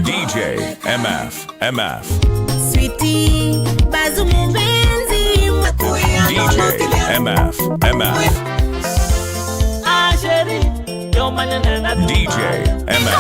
DJ MF. Sweetie, bazu mubenzi DJ MF. Ah, chérie, yo mañana na DJ MF.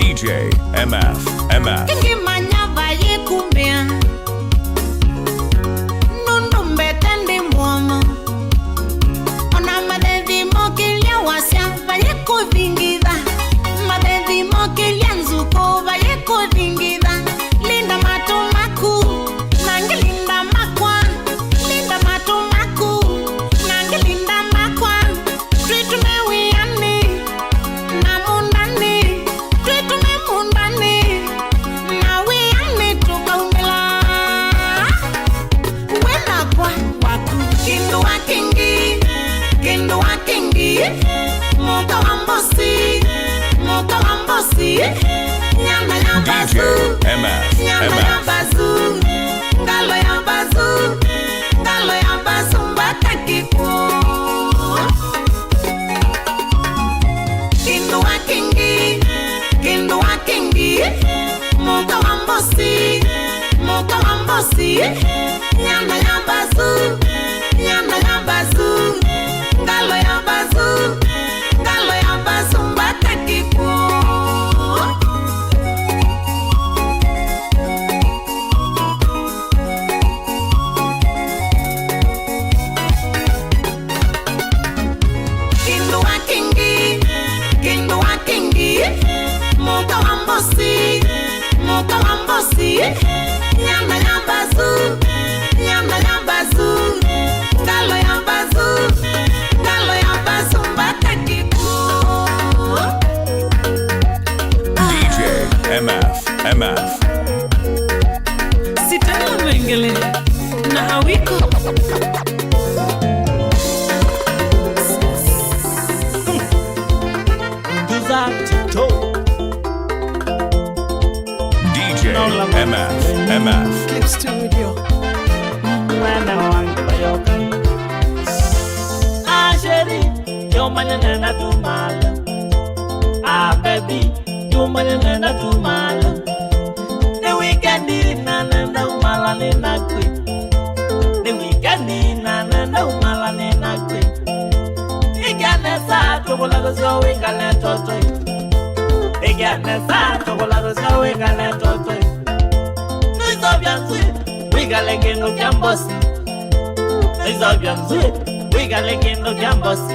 DJ MF. Now Moka wambosi, moka wambosi. Nyama ya bazu, DJ MF, nyama ya bazu. Ngalo ya bazu, ngalo ya bazu mbaka kiku. Kindu wa kingi, kindu wa kingi. Moka wambosi, moka wambosi. Nyama ya bazu, nyama ya bazu. Ngalo ya bazu, ngalo ya bazu mbaka kiku. Kindu wa kingi, kindu wa kingi. Moka wambosi, moka wambosi. Nyama ya bazu, nyama ya bazu. Ngalo ya bazu, ngalo ya bazu mbaka kiku. DJ MF. Sitala mengele na awiko. DJ MF. Clip Studio. Mwana wangu yoka Asheri Yomanya nena tumala Baby Yomanya nena tumala The weekend na nenda umala nena kwe The weekend na nenda umala nena kwe Igane saa chokola kuzio wikale totoi Igane saa chokola kuzio wikale totoi Nizobyanzi Wigale kendo kiambosi Nizobyanzi Wigale kendo kiambosi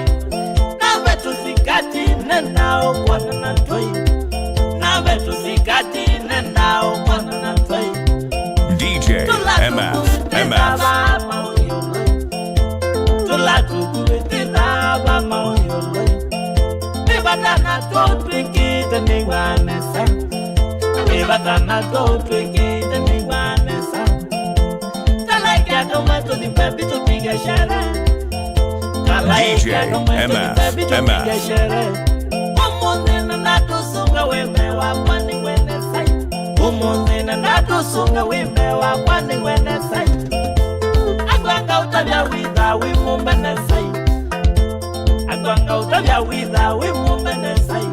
Nawe tuzikati nenda ukwana na toi Nawe tuzikati nenda ukwana na toi DJ MF. Tula tukule tizaba mauyolo Nibatana totwikita ningwanesa Nibatana totwikita ningwanesa Talaikia kama tulipepi tupige shere Talaikia kama tulipepi tupige shere Umunzina natusunga wembe wakwani wenesai Umunzina natusunga wembe wakwani wenesai Agwanga utabia witha wimumbe nesai Agwanga utabia witha wimumbe nesai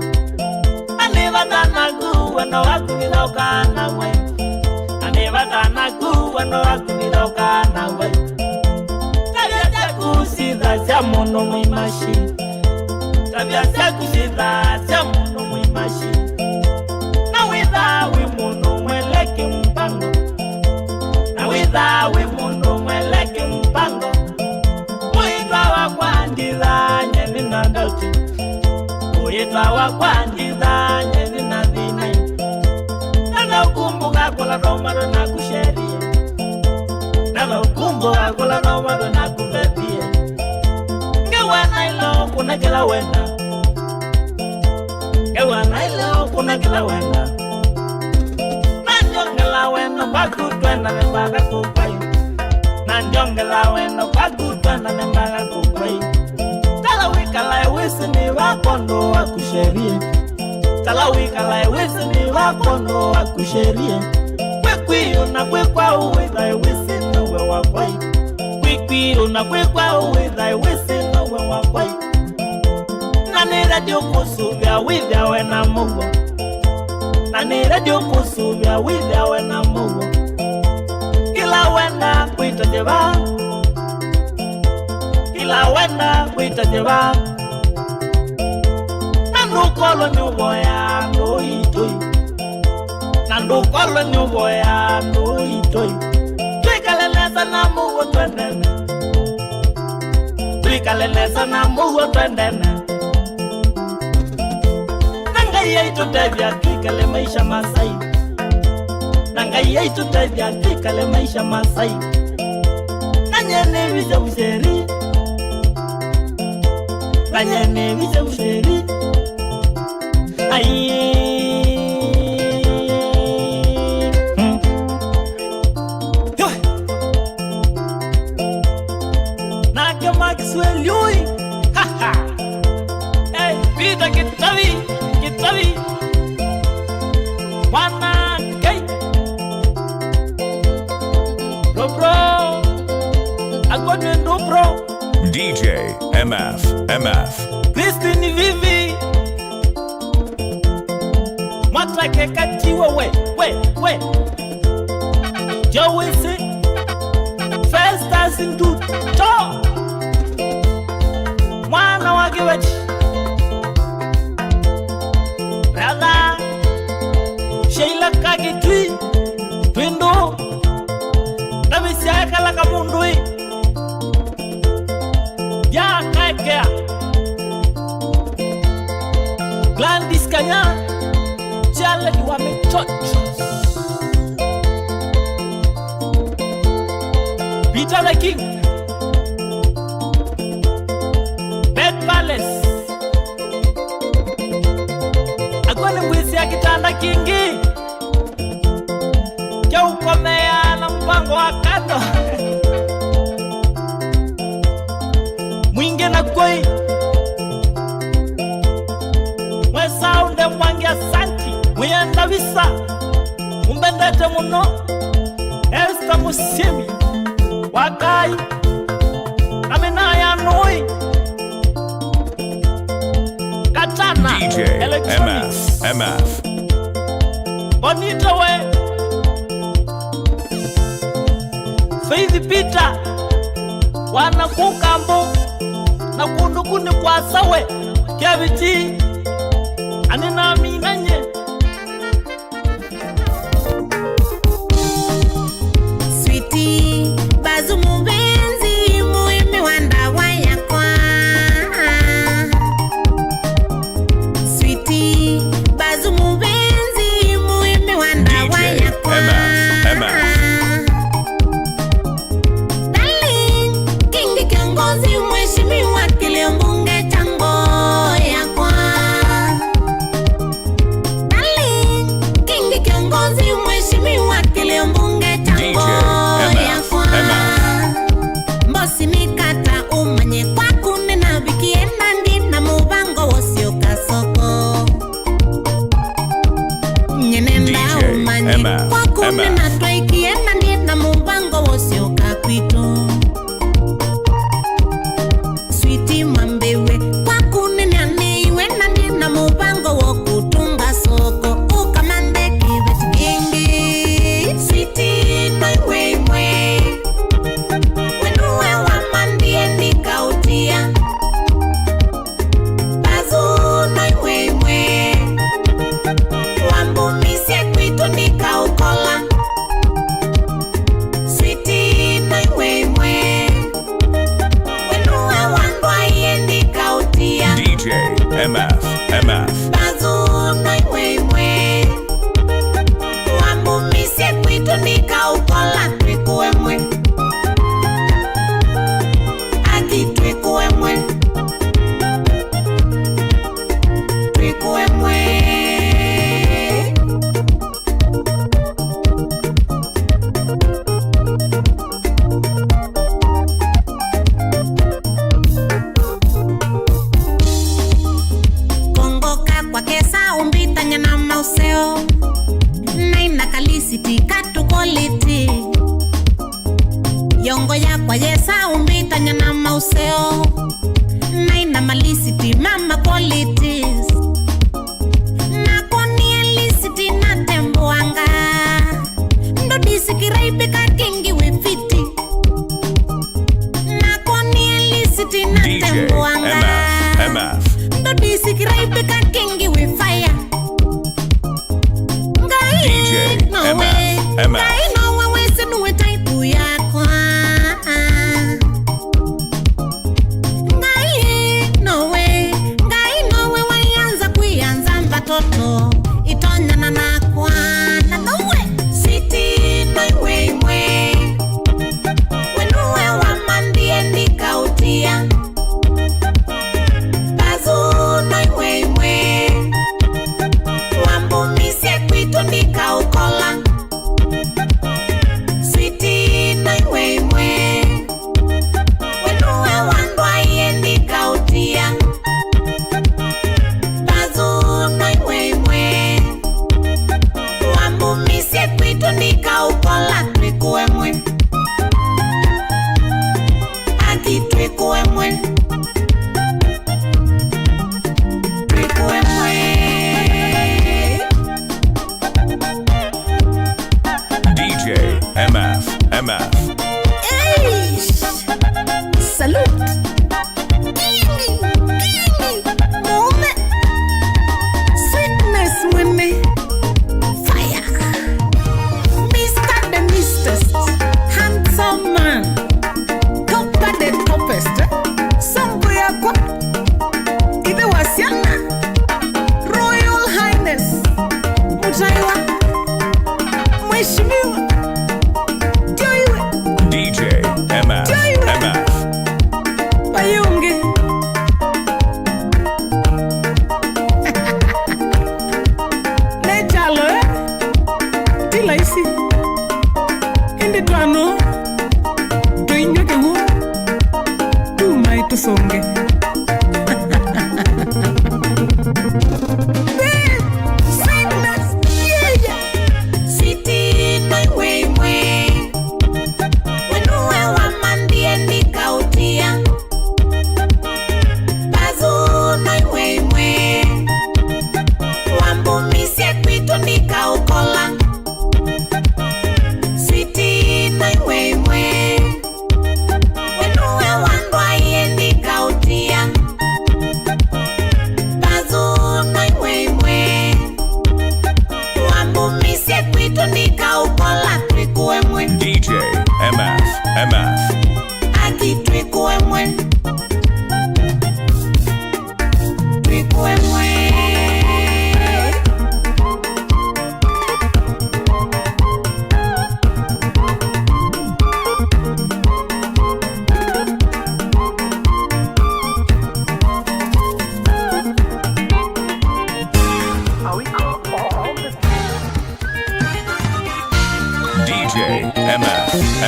Anivadana guwano wakumila ukana we Anivadana guwano wakumila ukana we Tabia siaku sida sia mono mwimashi Tabia siaku sida sia mono mwimashi Na witha wimuno mweleki mpango Na witha wimuno mweleki mpango Uitwa wakwandiza nyeni na dauti Uitwa wakwandiza nyeni na dini Nana ukumbuka kula romaro na kusheria Nana ukumbuka kula romaro na kubebia Ngewa nailo kuna kila wenda Ngewa nailo kuna kila wenda Nanjongela wenda kwa kutwenda membaga kukwai Nanjongela wenda kwa kutwenda membaga kukwai Tala wikala wisi ni wakondo wa kusheria Tala wikala wisi ni wakondo wa kusheria Kwekwiyo na kwekwa uweza wisi nowe wakwai Kwekwiyo na kwekwa uweza wisi nowe wakwai Nani radio kusuvya wivya wena mungu Nani radio kusuvya wivya wena mungu Kila wenda kuita jeba Kila wenda kuita jeba Nandu kolo nyubo ya ndo itoi Nandu kolo nyubo ya ndo itoi Tuikaleleza na mungu twendene Tuikaleleza na mungu twendene Nangai tutavya kikale maisha Masai Nangai tutavya kikale maisha Masai Nanyene vise usheri Nanyene vise usheri Aiye Nake Maxwell yui DJ MF. Christine Vivi Matrake Katiwa we Joey C First as in do to Mwana wagiwaji Brother Sheila Kagitwi Twindo Nabisiaka laka mundui Ya Kagea Glandis Kanya Jale Iwame Church Peter the King Bed Palace Agwane mwisi ya kitanda kingi Kia ukomea na mpango wa kando Mwinge na koi Mwesa unde mwangi asanti Mwenda visa Umbendete muno Esta musimi Wakai Amina ya nui Katana DJ MF. Bonito we Faith Peter Wana kukambo Na kundukuni kwa sawe Kia viti Anina aminanye Sweetie Bazu mubenzi muimi wanda waya kwa Sweetie Bazu mubenzi muimi wanda DJ waya kwa MF. Darling Kingi kiongozi mheshimiwa kile mbunge chango ya kwa Darling Kingi kiongozi mheshimiwa kile mbunge chango ya kwa Mbosi mikata umanye kwa kunena vikienda ndina mubango wosio kasoko Nyenenda DJ umanye kwa kunena MF. twaikienda ndina mubango wosio kakwito Sweetie mambewe kwa kunena niwe na ndina mubango wokutunga soko Ukamande kibeti gengi Sweetie noiwe mwe Wenuwe wamandie nikautia Bazu noiwe mwe Wambumisye kwitu nikaukola Sweetie noiwe mwe Wenuwe wandwaye nikautia DJ MF. Bazu noiwe mwe Wambumisye kwitu nikaukola Twikuwe mwe Aki twikuwe mwe Twikuwe mwe Kongoka kwa kesa umbitanya na mauseo Naina kalisiti katu quality Yongo ya kwa yesa umbitanya na mauseo Naina malisiti mama qualities Nakoni elisiti na temboanga Ndo disikiraibika kingi wifiti Nakoni elisiti na DJ temboanga MF. Ndo disikiraibika kingi wifaya DJ MF. Ngai no wewe sinuwe taipu yakwa Ngai no wewe yanza kuyanza mbatoto Itonyana na kwa Na nowe Sweetie noiwe mwe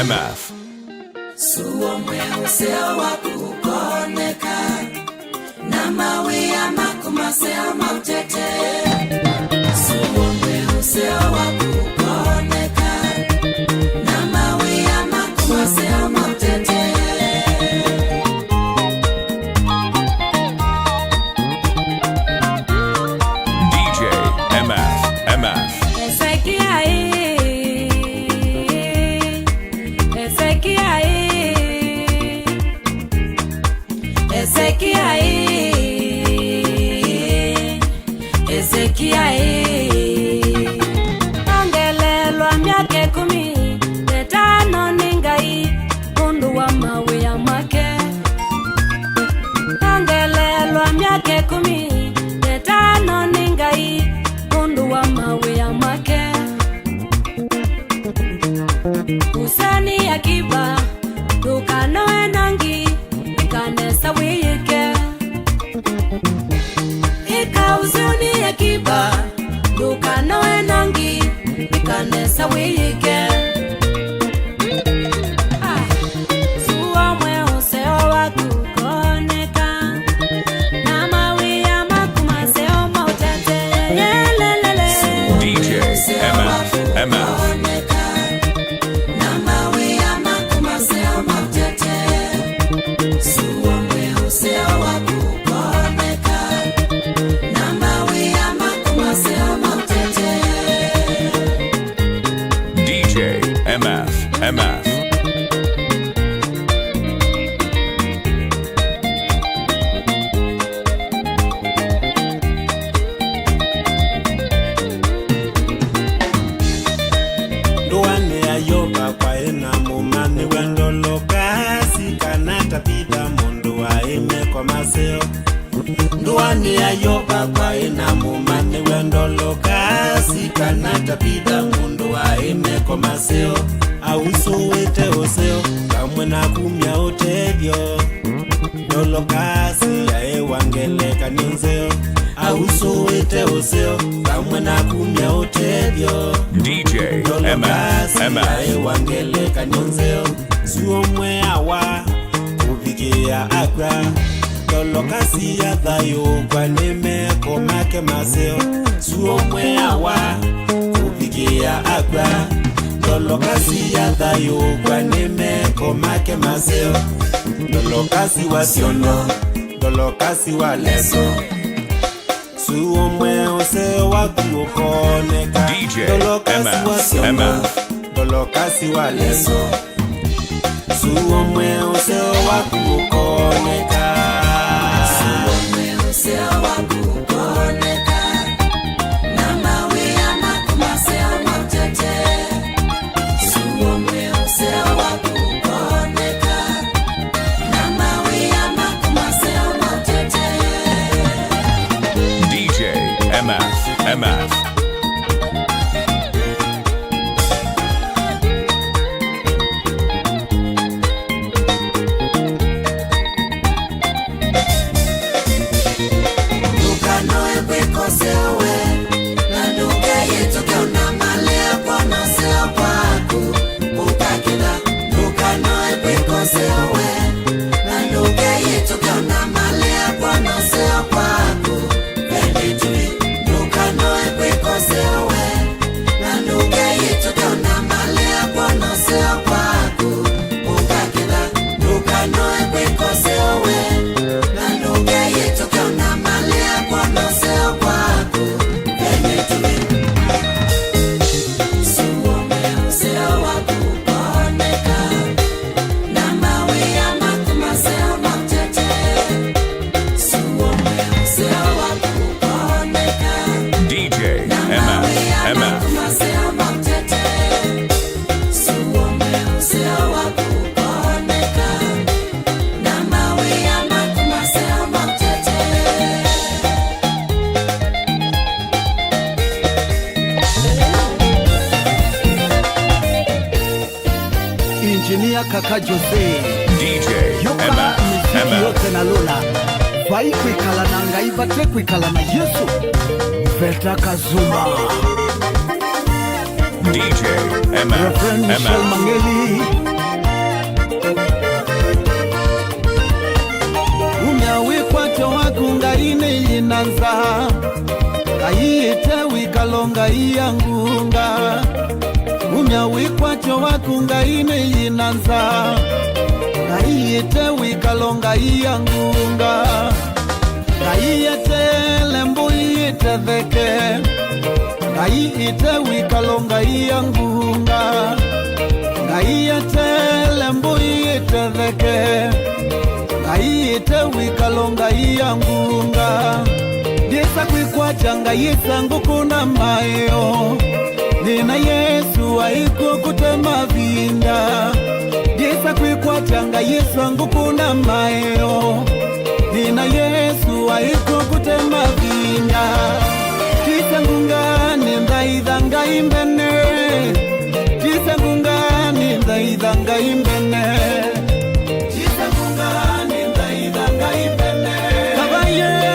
MF. Suomwe useo wakukoneka na mawe ya makumaseo mautete. Suomwe useo wakukoneka na mawe ya makumaseo mautete. DJ MF. MF. Angelelwa miaka 15 ningai mundu wa mawe ya make. Angelelwa miaka 15 ningai mundu wa mawe ya make. Usani akiba dukano enangi ikanesa wiyike. Ika usani akiba dukano enangi ikanesa wiyike. Suomwe useo wakukoneka na mawe ya makumaseo mautete. DJ MF. MF. DJ MF. MF. Ndoane ayoba kwa ena mumane wendolo kasi kanata pida mundu wa ime kwa maseo. Ndoane ayoba kwa ena mumane wendolo kasi kanata pida mundu wa ime kwa maseo. Auso wete oseo kamwe na kumya otebyo. Ndolo kasi ya ewangeleka nyonzeo. Auso wete oseo kamwe na kumya otebyo. DJ MF. MF. Wangeleka nyonzeo. Suomwe awa kubigia akra. Dolokasi ya dhayo kwa neme komake maseo. Suomwe awa kubigia akra. Dolokasi ya dhayo kwa neme komake maseo. Dolokasi wa siono, dolokasi wa leso. Suomwe useo wakukoneka. DJ Dolokasi wa siono, MF. dolokasi wa leso. Suomwe useo wakukoneka. Suomwe useo wakukoneka na mawe ya makumaseo mautete. Suomwe useo wakukoneka na mawe ya makumaseo mautete. DJ MF. MF. Engineer Kaka Jose DJ Yoka miziki yote na Lola Vai kwikala na ngaiba te kwikala na Yesu Veta Kazuma DJ Reverend Michel Mangeli yinanza kayite wikalonga iyangunga umya wikwacho wakunga ine yinanza kayite wikalonga iyangunga kayite lembu ite theke kayite wikalonga iyangunga kayite lembu ite theke kayite wikalonga iyangunga Disa kwikwachanga yisangu kuna mayo Nina Yesu aiku kutema vinda Disa kwikwachanga yisangu kuna mayo Nina Yesu aiku kutema vinda Kisangunga ninda idhanga imbene Kisangunga ninda idhanga imbene Kisangunga ninda idhanga imbene Kaba Yesu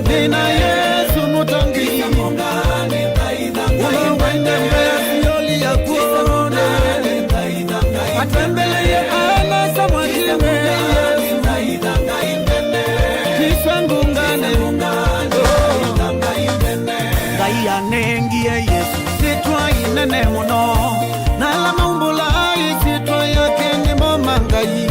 Nina Yesu mutangi Wende mbesi ya kuone Atembele ye ana samwajime Kisangungane Gaya nengie Yesu Sitwa inene muno Nala maumbulai sitwa yake ni momangai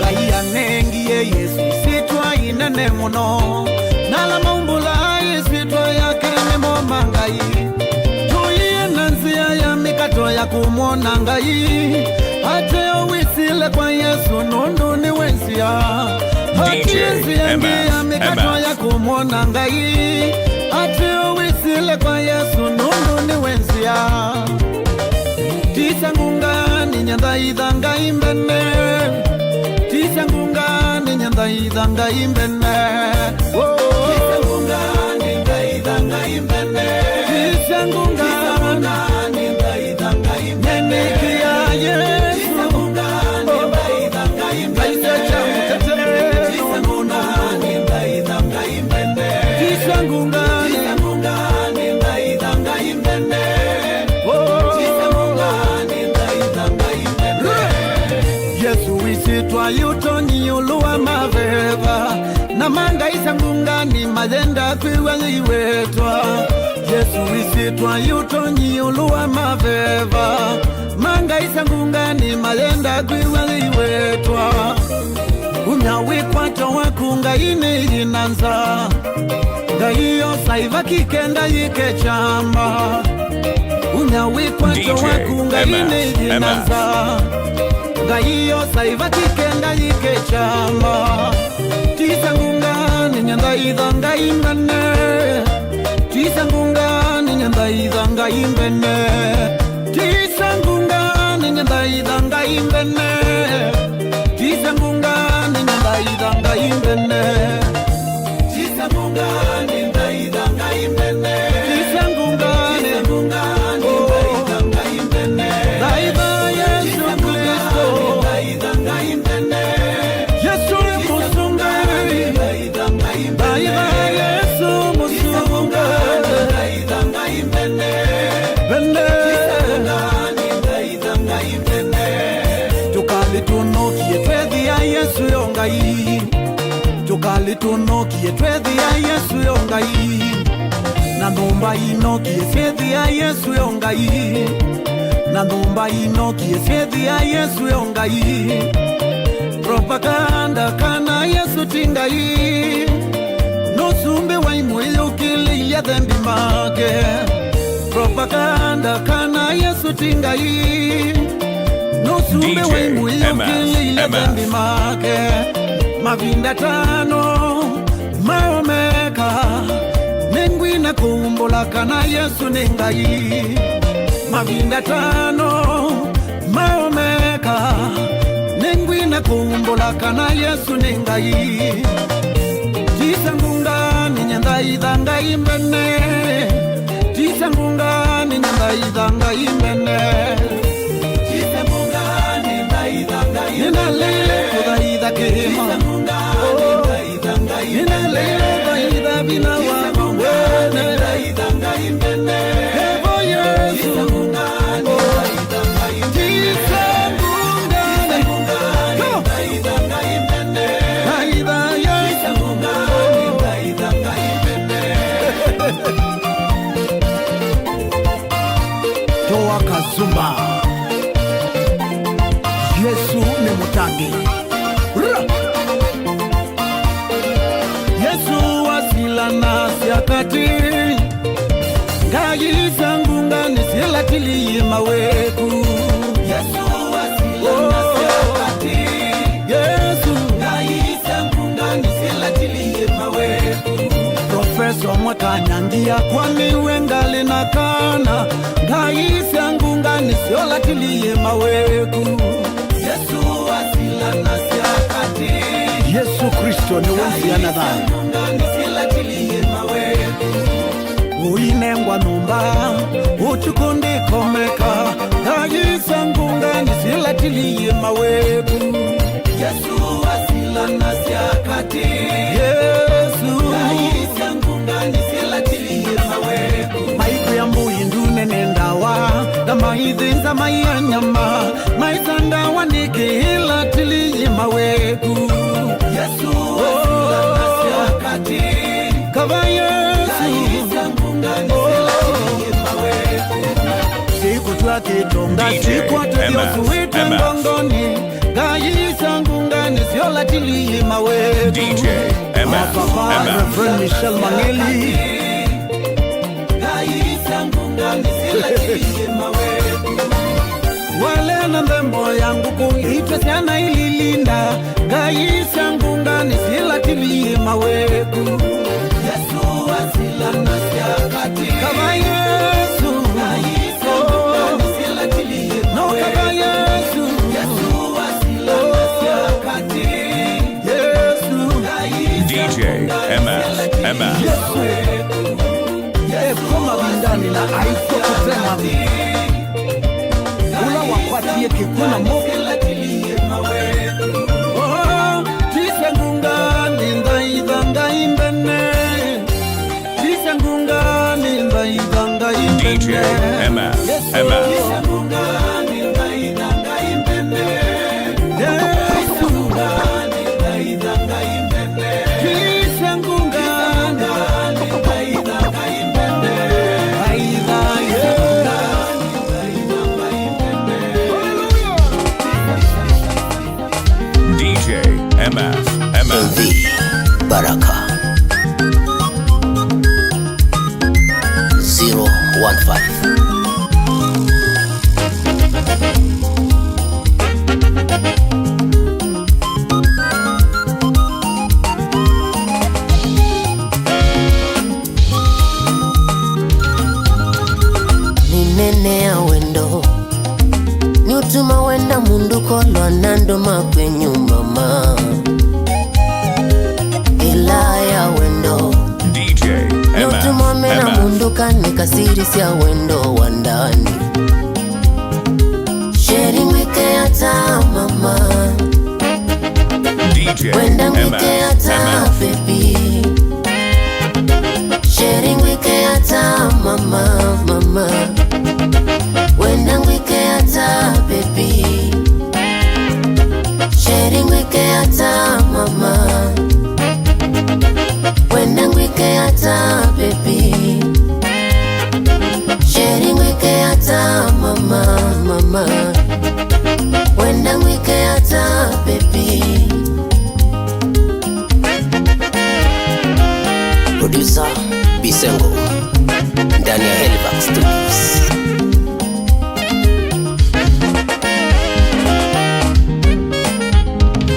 Gaya nengie Yesu Sitwa inene muno Nala maumbula isitwa yake ni momangai Tuye nanzia ya mikato ya kumona ngai Hate owisile kwa Yesu nundu ni wensia Hate ya mikato ya kumona ngai Hate owisile kwa Yesu nundu ni wensia Tisangunga ni nyanda idhanga imbene Tisangunga ni nyanda idhanga imbene Tisangunga ninda idhanga imbene Tisangunga ninda idhanga imbene Nenikia Yesu Tisangunga ninda idhanga imbene Tisangunga ninda idhanga imbene Tisangunga ninda idhanga imbene Tisangunga ninda idhanga imbene Yesu isitwa yutonyi uluwa maveva Namanga isangungani majenda kwiwangi wetwa Yesu isitwa yutonyi uluwa maveva Manga isangungani majenda kwiwangi wetwa Umya wikwacho wakunga ine yinanza Gaiyo saiva kikenda yike chamba Umya wikwacho wakunga ine yinanza Gaiyo saiva kikenda yike chamba Tisangunga ni nyanda idhanga imbene Tisangunga ni nyanda idhanga imbene Tisangunga ni nyanda idhanga imbene Tisangunga ni nyanda idhanga imbene Tisangunga ni nyanda idhanga imbene Tisangunga ni nyanda idhanga imbene Daiva Yesu Kristo idhanga imbene Yesu musunga Daiva Yesu musunga idhanga imbene Bende idhanga imbene Tukali tunokie twethi ya Yesu yongai Tukali tunokie twethi ya Yesu yongai Na numba inokie twethi ya Yesu yongai Na numba inokie twethi ya Yesu yongai Propaganda kana Yesu tingai Nosumbe wa imwe ukili ya dhambi make Propaganda kana Yesu tingai Nosumbe wa imwe ukili ya dhambi make Mavinda tano maomeka Nengwina kumbula kana Yesu ningai Mavinda tano maomeka Nengwina kumbula kana Yesu ningai Tisangunga ni nyanda idhanga imbene Tisangunga ni nyanda idhanga imbene Tisangunga ni nyanda idhanga imbene Nina lele kuda idha kema Tisangunga ni nyanda idhanga imbene Nina lele kuda idha bina wako Nina idhanga imbene Evo Yesu Tisangunga ni nyanda idhanga imbene Tisangunga ni nyanda idhanga imbene Idha Yesu kati ngai zangu ngani silatili maweku Yesu wasila nasiakati Yesu ngai zangu ngani silatili maweku Professor Mwakanyangia kwani wengali nakana ngai zangu ngani silatili maweku Yesu wasila nasiakati Yesu Kristo ni wenzi anadhani uinengwa numba uchukundi komeka Gayisa ngunga nisilatiliye mawebu Yesu wasila nasiakati Yesu Gayisa ngunga nisilatiliye mawebu Maiku ya mbuindune nendawa Dama idhinza mayanyama Maisandawa nikihilatiliye mawebu Yesu wasila nasiakati Kava Yesu Siku tuwa kitonga siku atadiosu wita ngongoni Gayisa ngungani siola tili mawetu DJ MF Papa Reverend Michel Mangeli Gayisa ngungani siola tili mawetu Wale na mbembo yangu kuitwa sana ililinda Gayisa ngungani siola tili mawetu Yesu wasila nasiakati Kama Yesu No kama Yesu Yesu wasila nasiakati Yesu DJ MF Yesu Koma bindani na aifo kusema Ula wakwatie kikuna mo Oh, tise ngungani ndaidhanga imbene DJ MF DJ MF Baraka 015 Ninenea wendo ni utuma wenda mundu kolo nando makwenyu mama ila ya wendo DJ Nyutuma mena mundu kane kasiri siya wendo wandani Sharing wike yata mama DJ Wenda wike yata baby Sharing wike yata mama mama Wenda wike yata baby Sharing wike yata mama Wenda wike yata baby Sharing wike yata mama mama Wenda wike yata baby Producer Bisengo ndani ya Halifax Studios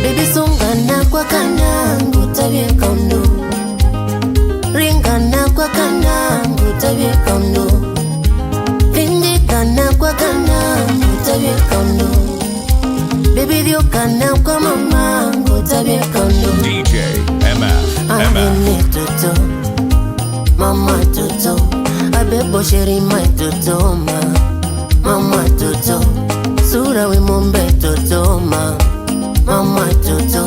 Baby songana kwa kanangu tabie kaundo Ringana kwa kanangu tabie kaundo Vindikana kwa kanangu tabie kaundo Baby dio kana kwa mamangu tabie kaundo DJ MF Amene toto Mama toto Abebo sheri my toto Mama toto Sura we mumbe toto Mama toto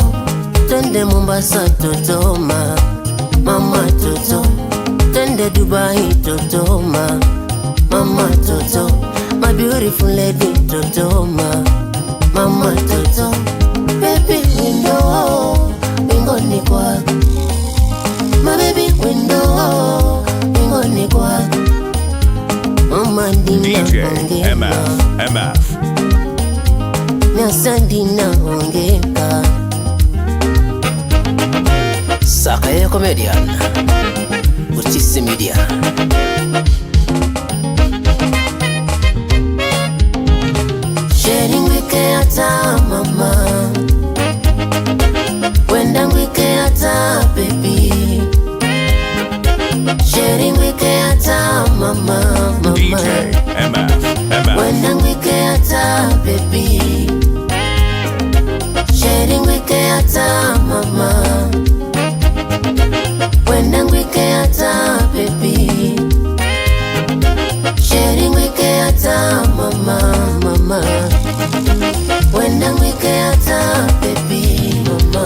Tende Mombasa toto Mama toto Tende Dubai toto Mama toto My beautiful lady toto Mama toto Baby window Wingoni kwa My baby window Wingoni kwa Mama dina DJ MF Nyasandina hongeka Saka ya comedian Chisi Media. Sharing wike hata mama, wenda wike hata baby. Sharing wike hata mama, DJ MF, wenda wike hata baby. Sharing wike hata mama, wenda wike hata baby. Sharing wike hata mama, wenda wike hata baby, mama.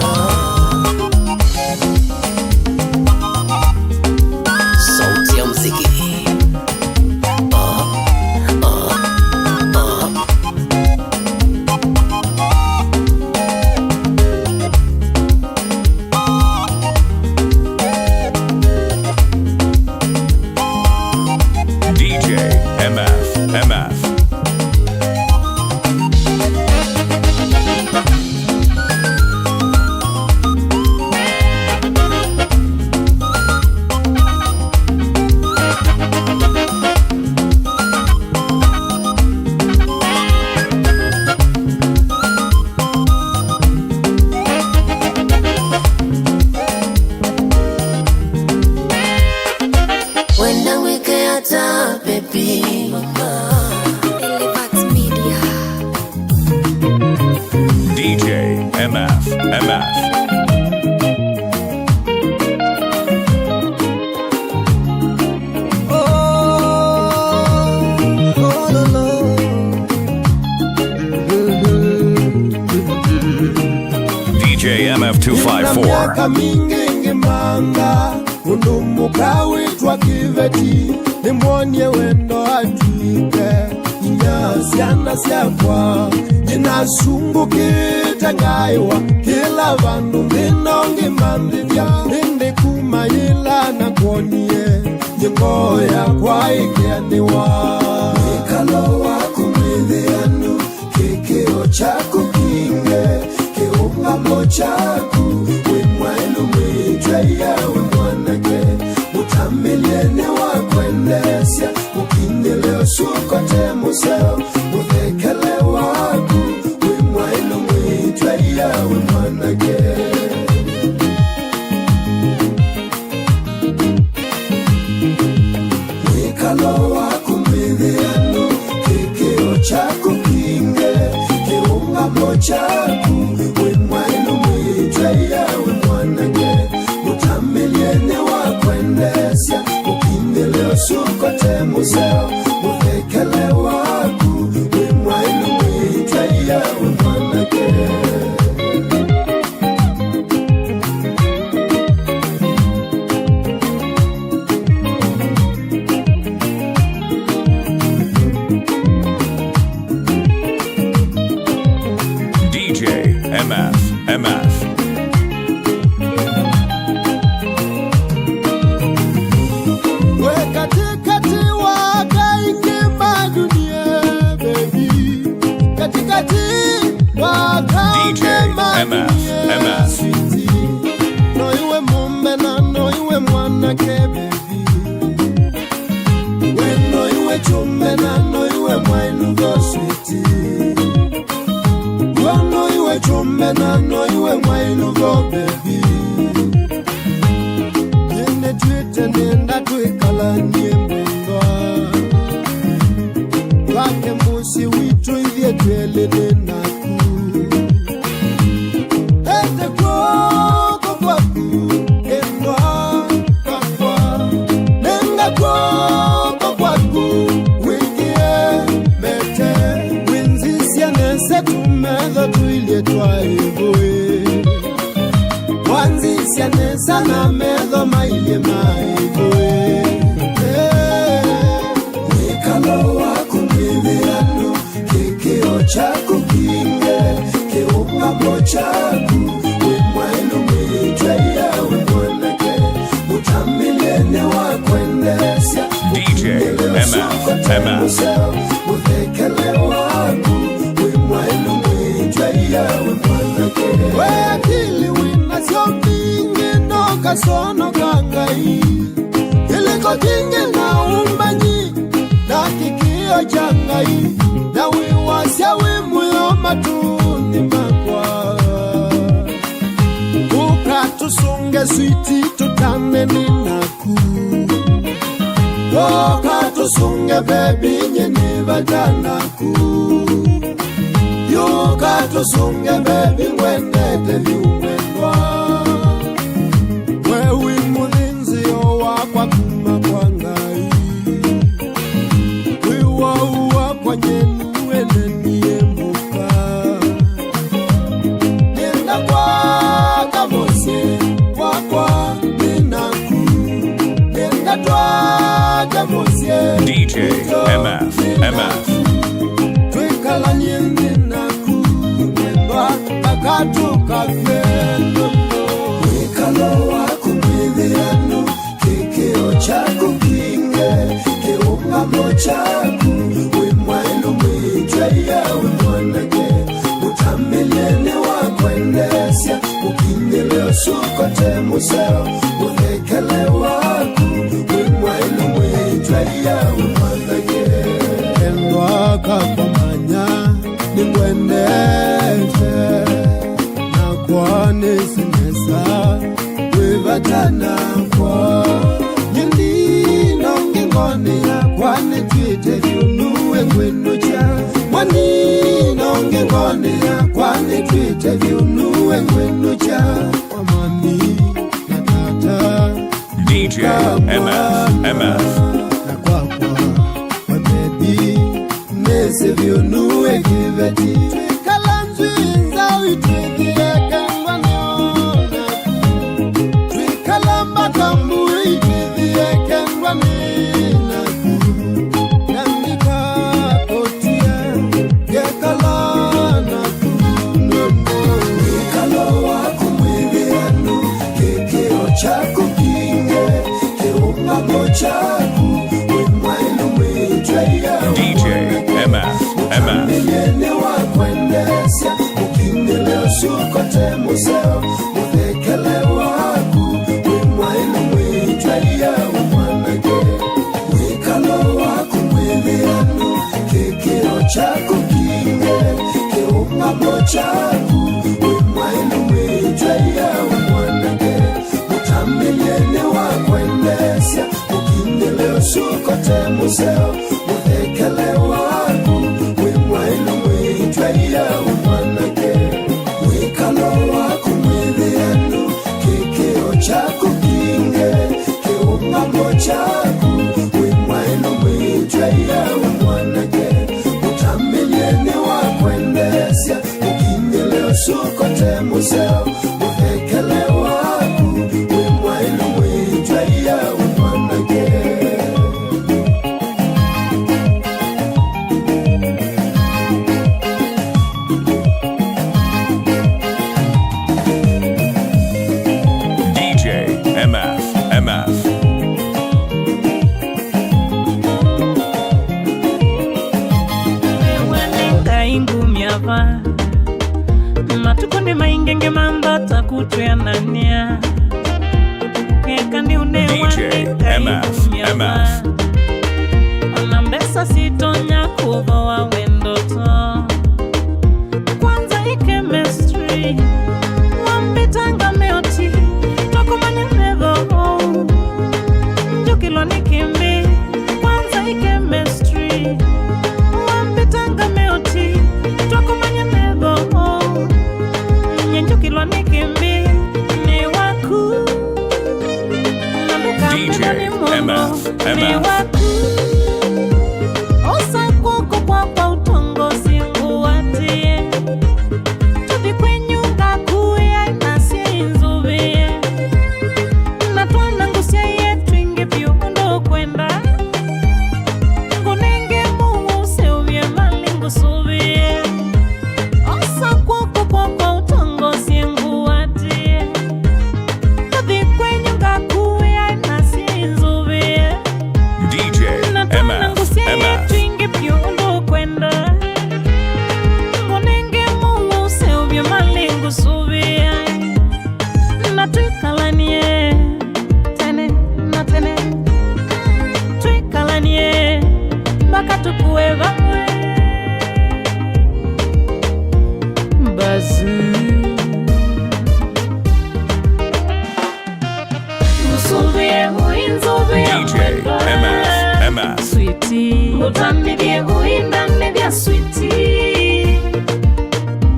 Sauti ya muziki. DJ MF. Wenda wike hata baby, mama. Elevax Media. DJ MF. DJ MF 254. Miaka mingi ngimanga undumuka witwa kiveti nimwonye wendo atwike inyasiana syakwa inasungukite ngaiwa kila vandu ndinongimandithya indikumayila na kuonie nyingo yakwa ikianiwa ikalo wakumithiyanu kikio chaku kinge kiungamo chaku wimwailu mwijwe yawe mwanake mutamiliene wakwendesya mukinile usukote museo muthekele waku wimwailu mwijwe yawe mwanake mwikalo wakumithianu kikio chaku kinge kiungamo chaku wimwailu mwijwe yawe mwanake mutamiliene wakwendesya mukinile usukote museo muthekele waku wimwailu mwijwe yawe mwanake DJ MF. we katikati wakaingia dunia baby katikati DJ MF. no iwe mume na no iwe mwanake baby we no iwe chume na no iwe mwainu go sweetie no iwe chume na no iwe mwainu go baby ine twite nenda twikalanie mwendwa wake musi witu ithie twelene naku ete kwoko kwaku endwa kakwa nenga kwoko kwaku wingie mete winzisya nese tumetho tuilie twaivoe wanzisya nesa na metho mailie maivoe mwikalo wakumithiyanu kikio chaku kinge kiungamo chaku wimwailu mwijwe yawe mwanake mutamiliene wakwendesya DJ MF. muthekele waku wimwailu mwijwe yawe mwanake we akili winasyo mingi no kasono kangai Viwango vingi na umbanyi na kikio cha ngai na wiwasya wimuyo matuni makwa ukatusunge switi tutane ninaku ukatusunge bebi nyeni badanaku ukatusunge bebi wenete viumendwa wewe mulinzi wakwa kuma kwa ngai wiwa uwa kwa nyenu enenie muka nenda kwa kamose wakwa ninaku nenda twa kamose DJ MF twikala nyeni naku mwendwa akatuka vendo wikalo wako mwilianu kikio chako kinge kiungamo chako wimwailu mwijwe yawe mwanage utamilene wakwendesya ukinyeleo sukote museo uthekele wako wimwailu mwijwe yawe mwanage endwa kakwamanya nimwendete na kwa nesimesa wivatana kwa nyindino ngengoni ya kwa netwite viunuwe ngwenucha mwanino ngengoni ya kwa netwite viunuwe ngwenucha wamami na tata DJ MF na kwakwa wabebi nese viunuwe kiveti twikalanzwi nzawi twithieke ngwanona twikalamba kambu itwithieke ngwanina nandika kotia gekalana kunono wikalo wako mwilianu kikio chako kinge kiungamo chako wimwailu mwijwe yao DJ MF milene wakwendesya ukinyeleo sukote museo uthekele waku wimwailu mwijwe yawe mwanage wikalo waku mwilianu kikio chako kinge kiungamo chako wimwailu mwijwe yawe mwanage utamilene wakwendesya ukinyeleo sukote museo uthekele waku wimwailu mwijwe yawe mwanage wikalo waku mwilianu kikio chako kinge kiungamo chako wimwailu mwijwe yawe mwanage utamilene wakwendesya ukinyeleo sukote museo uthekele waku wimwailu mwijwe yawe mwanage DJ MF Ingumyava matukundi maingenge mambata kutweanania kekandi DJ MF anambesa sitonya kuva wa wendoto kwanza chemistry wampitanga meoti tokumanya nevo njukilo nikimbi kwanza chemistry wampitanga meoti tokumanya nevo nyenjukilo nikimbi ni waku DJ MF ni waku osa kuko kwa utongozi nguwatie tuvi kwenyunga kuya nasie inzuvie natwana ngusia yetu inge vyundo kwenda ngunenge muuse uvye mali ngusuvie osa kuko kwa utongozi nguwatie tuvi kwenyunga kuya nasie inzuvie DJ mpaka tukue vamwe bazu Musuvie uinzuvie DJ MF Sweetie Mutanidie uindanidia sweetie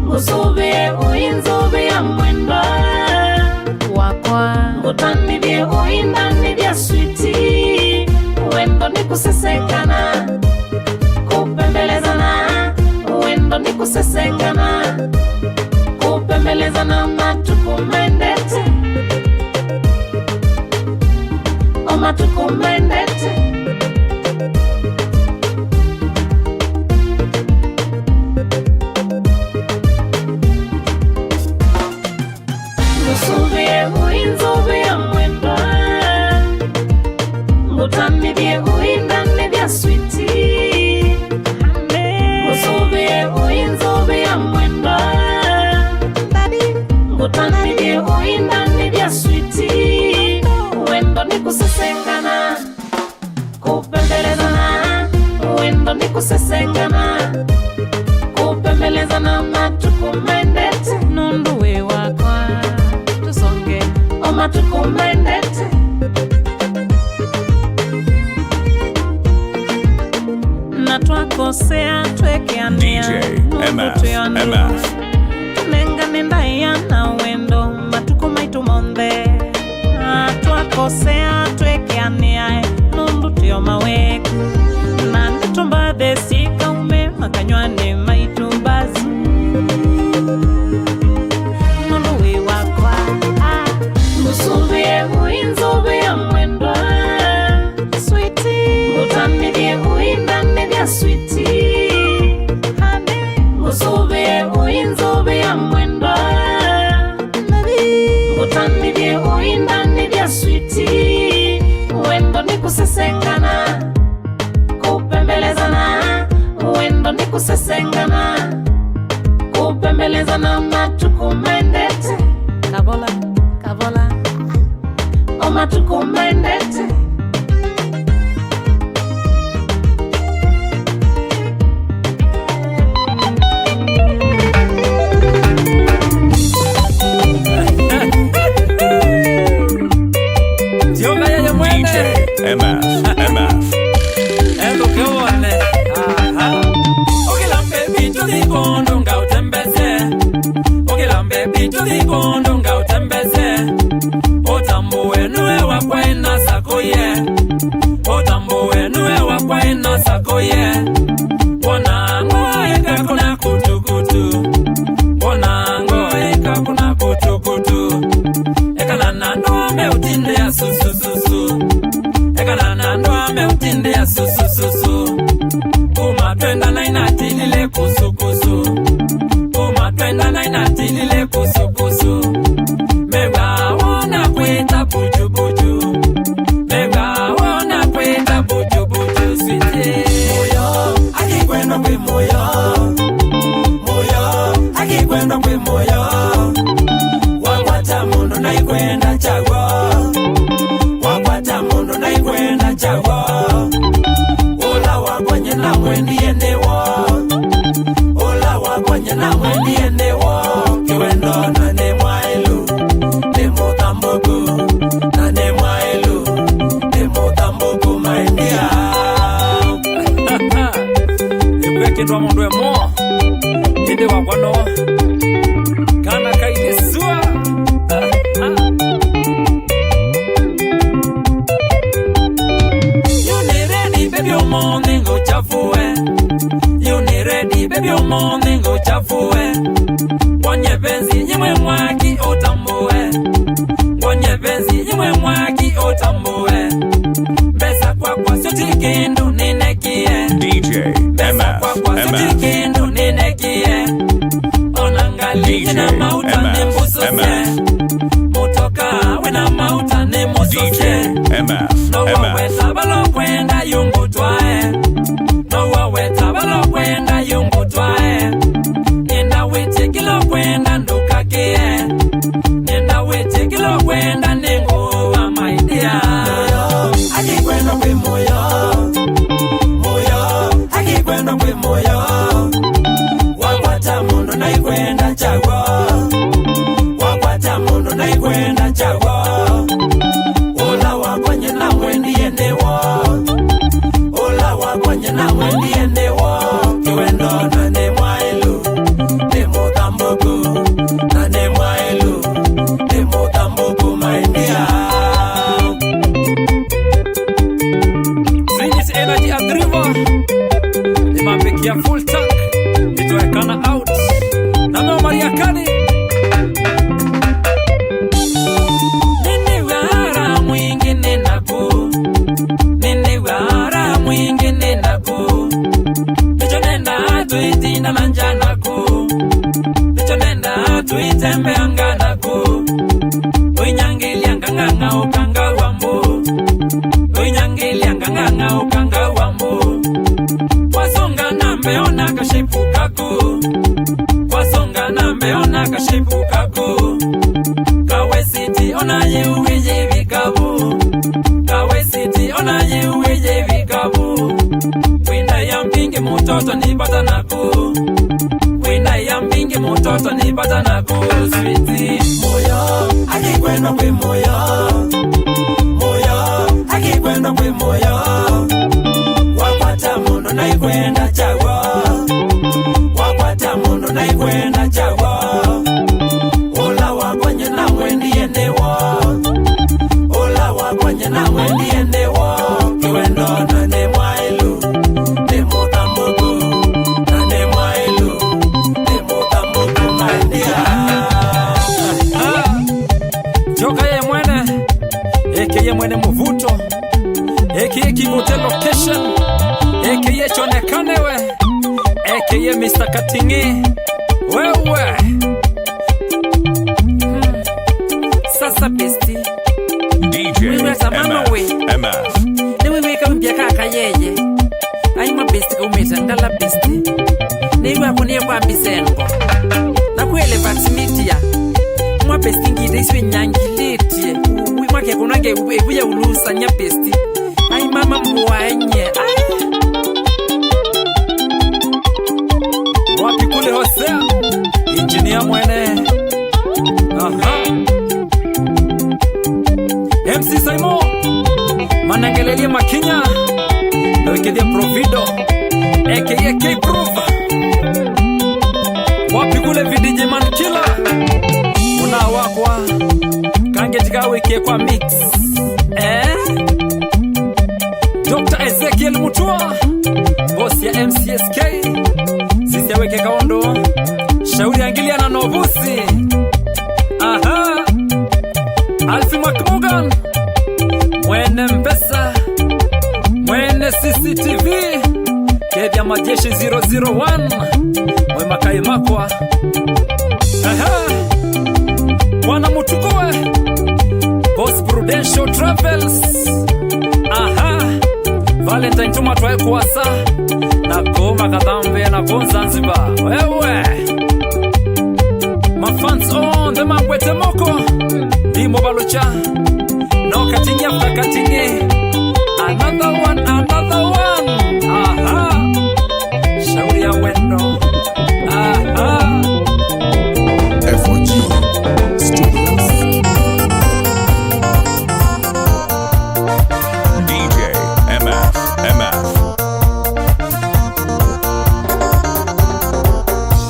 Musuvie uinzuvie mwenda Wakwa Mutanidie uindanidia sweetie Uendo ni kusesekana Kupembelezana Uendo ni kusesekana Kupembelezana matukumendete Matukumendete Musuvie uinzuvie mwenda Mutanidie uindanidia sweetie Musuvie uinzuvie mwenda Mutanidie uindanidia sweetie Uendo ni kusesekana Kupembelezana Uendo ni kusesekana Kupembelezana matukumendete Nunduwe wakwa Tusonge O matukumendete Na twakosea twekeania DJ MF Nenga nenda ya na wendo Matukumaitu monde Twakosea twekeania Nundu tio maweku Na nitumba desika ume Makanywane maitumbazi Nundu we wakwa Musuvie uinzuvie mwenda Sweetie Mutanidie uindanidia sweetie Musuvie uinzuvie mwenda Mutanidie uindanidia sweetie Uendo ni kusesekana Kupembelezana Uendo ni kusesekana Kupembelezana matukumendete Kabola, kabola O matukumendete DJ MF Endo que one Ogelambe bitu di kondo nga utembeze Ogelambe bitu di kondo nga utembeze Otambo wenue wakwa ina sakoye Otambo wenue wakwa ina sakoye Wanango eka kuna kutukutu Wanango eka kuna kutukutu Eka nanando me utinde ya susususu Eka nanando me utinde ya susususu Kuma twenda na inatilile kusukusu Kuma twenda na inatilile kusukusu Mewa wana kweta buju buju Mewa wana kweta buju buju Sweetie Moyo, akikwenda kwe moyo Moyo, akikwenda kwe moyo Wakwata mundu na ikwenda chago Wakwata mundu na ikwenda chago Ola wakwenye na mwendi endewo Ola wakwenye na mwendi endewo Kiwendo na ne mwailu Nemo kamboku Na ne mwailu Nemo kamboku maindia Ikweke dwa mundu emo Ide wakwano Kana kaide sua You ne ready baby o morning go chafue You ne ready baby o morning go chafue Wanye benzi nyimwe mwaki otambue Wanye benzi nyimwe mwaki otambue Besa kwa sotikindu ninekie DJ Besa kwa MF sotikindu ninekie Onangali na mauta ne mbusose Motoka wena mauta ne mbusose MF No waweta balo kwenda yungu twae No waweta balo kwenda yungu twae Nenda wete kilo kwenda nduka kie Nenda wete kilo kwenda nengu wa my dear Moyo, akikwenda kwe moyo Moyo, tembeanga naku Uinyangilianga nganga ukanga wambu Uinyangilianga nganga ukanga wambu Wasonga nambeona kashipu kaku Wasonga nambeona kashipu kaku Kawe City onaye uwije vikabu Kawe City onaye uwije vikabu Wina ya mpingi mutoto nipata naku Wina ya mpingi mutoto nipata naku Sweetie moyo, akikwenda kwe moyo Moyo, akikwenda kwe moyo Wakwata mundo na ikwenda chago Wakwata mundo na ikwenda chago Ola wakwenye na mwendi endewo Ola wakwenye na mwendi endewo Kiwendo na ne mwailu Ne muta mugu Na ne mwailu Ne muta mugu mandia Joka ye mwene Eke ye mwene muvuto Eke ye kivote location Eke ye chonekanewe Eke ye Mr. Katingi Wewe Sasa besti DJ MF. Niwe weka mpya kaka yeye Aima besti kumeta ngala besti Niwe akunie kwa bisengo Na kuele vaximitia Mwa besti ngide iswe nyangiliti Mwake kunange ubuya ulusa nya besti Ai mama mwanye Wapi kule Hosea Engineer mwene Aha MC Saimo Manangelelia Makinya Nawekedia Provido A.K.A. K-Proof Wapi kule VDJ Man Killer Una wakwa Kange jiga weke kwa mix Dr. Ezekiel Mutua Boss ya MCSK Sisi ya weke kaondo Shauri Angilia na Novusi Aha Alfi Makmugan Mwene Mpesa Mwene CCTV Kevya Majeshi 001 Mwe Makai Makwa Aha Wana Mutukoe Boss Prudential Travels Aha Valentine Tuma Twae Kuwasa Na Goma Kadambe na Bonzanzibar Wewe Mafans on the Mangwete Moko Dimo Balucha No cutting after cutting Another one Aha Shauri ya wendo Aha FOG Studios. DJ MF.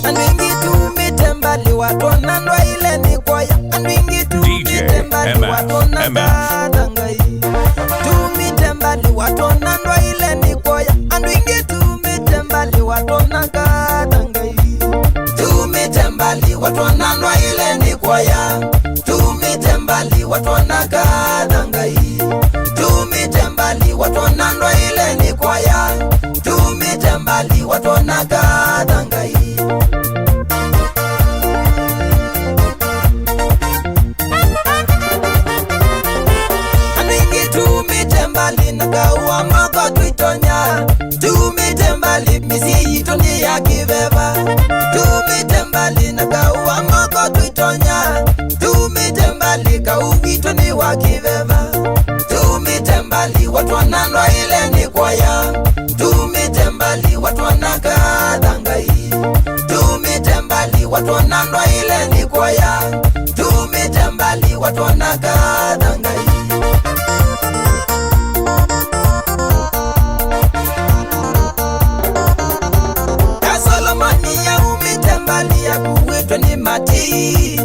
Andwingi tumitembali watona ndwa ile ni kwaya Andwingi tumitembali watona kadangai Tumitembali watona ndwa ile ni kwaya Andwingi tumitembali watona kadangai Tumitembali watona ndwa ile ni kwaya Tumitembali watona kadangai Tumitembali watona ndwa ile ni kwaya Tumitembali watona kadangai Tumitembali nagawa moko tuitonya Tumitembali misi yitoni ya kibeba Tumitembali nagawa moko tuitonya Tumitembali kauvitoni wa kibeba Tumitembali watu wanandwa ile ni kwaya Tumitembali watu wanakadangai Tumitembali watu wanandwa ile ni kwaya Tumitembali watu wanakadangai Ni mati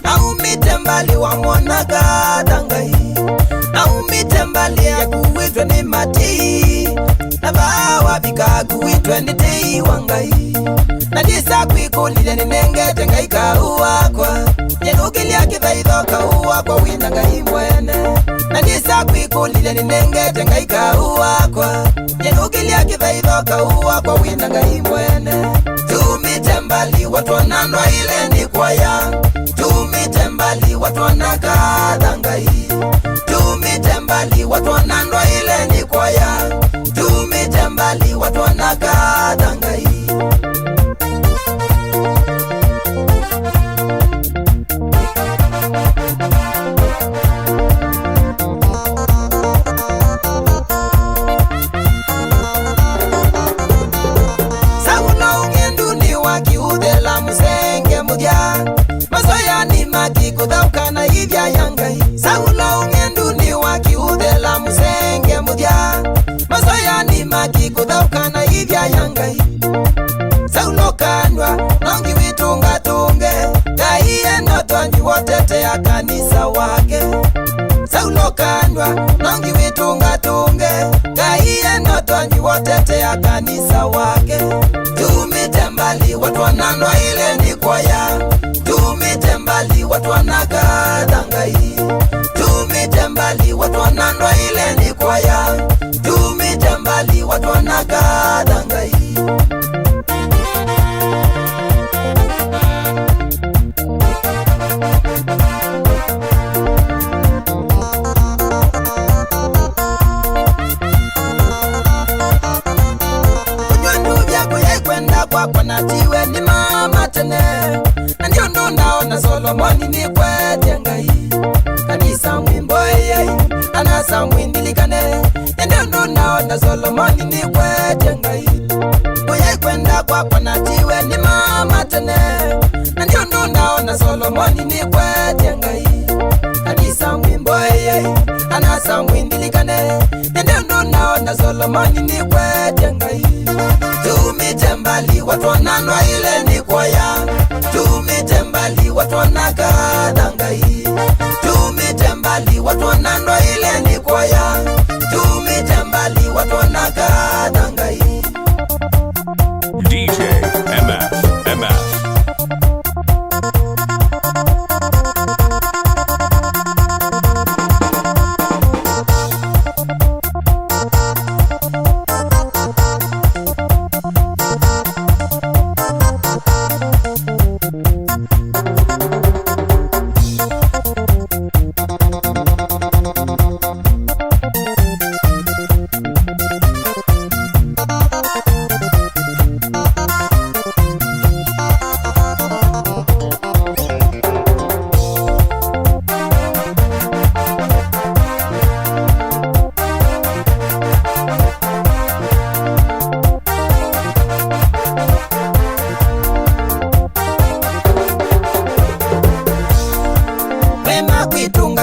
au mitembali wa mwana kadangai au mitembali ya kuitwa ni mati na bawa bika kuitwa ni tei wangai na disa kuikulile ni nengete ngai kauwakwa yenukilia kithaitho kauwakwa wina ngai mwene na disa kuikulile ni nengete ngai kauwakwa yenukilia kithaitho kauwakwa wina ngai mwene Tumitembali watu wanandwa ile ni kwaya tumite mbali watu wanakadha ngai, tumite mbali watu wanandwa ile ni kwaya, tumite mbali watu wanakadha ngai. Musenge mudia masoya ni maki kudhaukana hivya yangai. Saulo ungendu ni waki udhela musenge mudia masoya ni maki kudhaukana hivya yangai. Saulo kandwa nongi witunga tunge kaiye notonji wotete ya kanisa wake. Saulo kandwa nongi witunga tunge kaiye notonji wotete ya kanisa wake. Tumite mbali watu wananwa ile ni kwaya, tumite mbali watu wanakadha ngai, tumite mbali watu wananwa ile ni kwaya, tumite mbali watu wanakadha ngai. Kwa natiwe ni mama tene na ndio ndo naona Solomoni ni kwete ngai. Kanisa mwimbo yeye anasa mwindilikane ndio ndo naona Solomoni ni kwete ngai. Boye kwenda kwa natiwe ni mama tene na ndio ndo naona Solomoni ni kwete ngai. Kanisa mwimbo yeye anasa mwindilikane ndio ndo naona Solomoni ni kwete ngai. Tumite mbali watu wananwa ile ni kwaya, tumite mbali watu wanakadha ngai, tumite mbali watu wananwa ile ni kwaya, tumite mbali watu wanakadha ngai. DJ MF.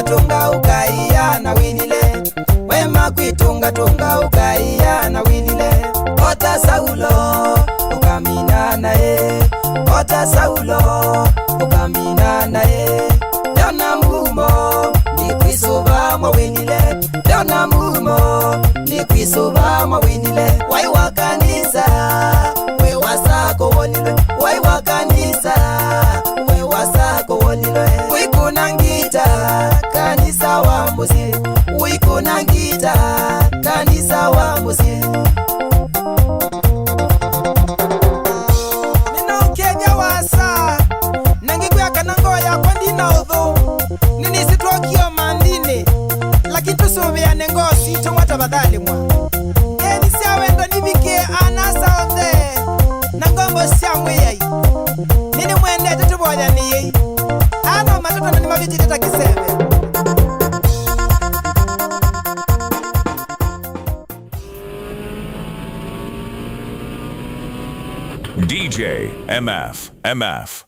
Tunga ukaiya na winile, wema kuitunga tunga ukaiya na winile. Ota Saulo ukamina nae, ota Saulo ukamina nae. Dona mumo ni kwisuba mwa winile, dona mumo ni kwisuba mwa winile. Wai wa kanisa we wasako wonile, wai wa kanisa we wasako wonile. Wikunangita kanisa wa mbuzi, wikunangita kanisa wa mbuzi. Ninaokeja wasa nangikuya kanango ya kondi na udhu nini situokio mandine lakini tusubia nengosi tumwata badali mwa eni siya wendo nibike anasa othe nangombo siya mweyai nini mwende tutuboja niye ano matoto nani mabiti teta kisebe. DJ MF.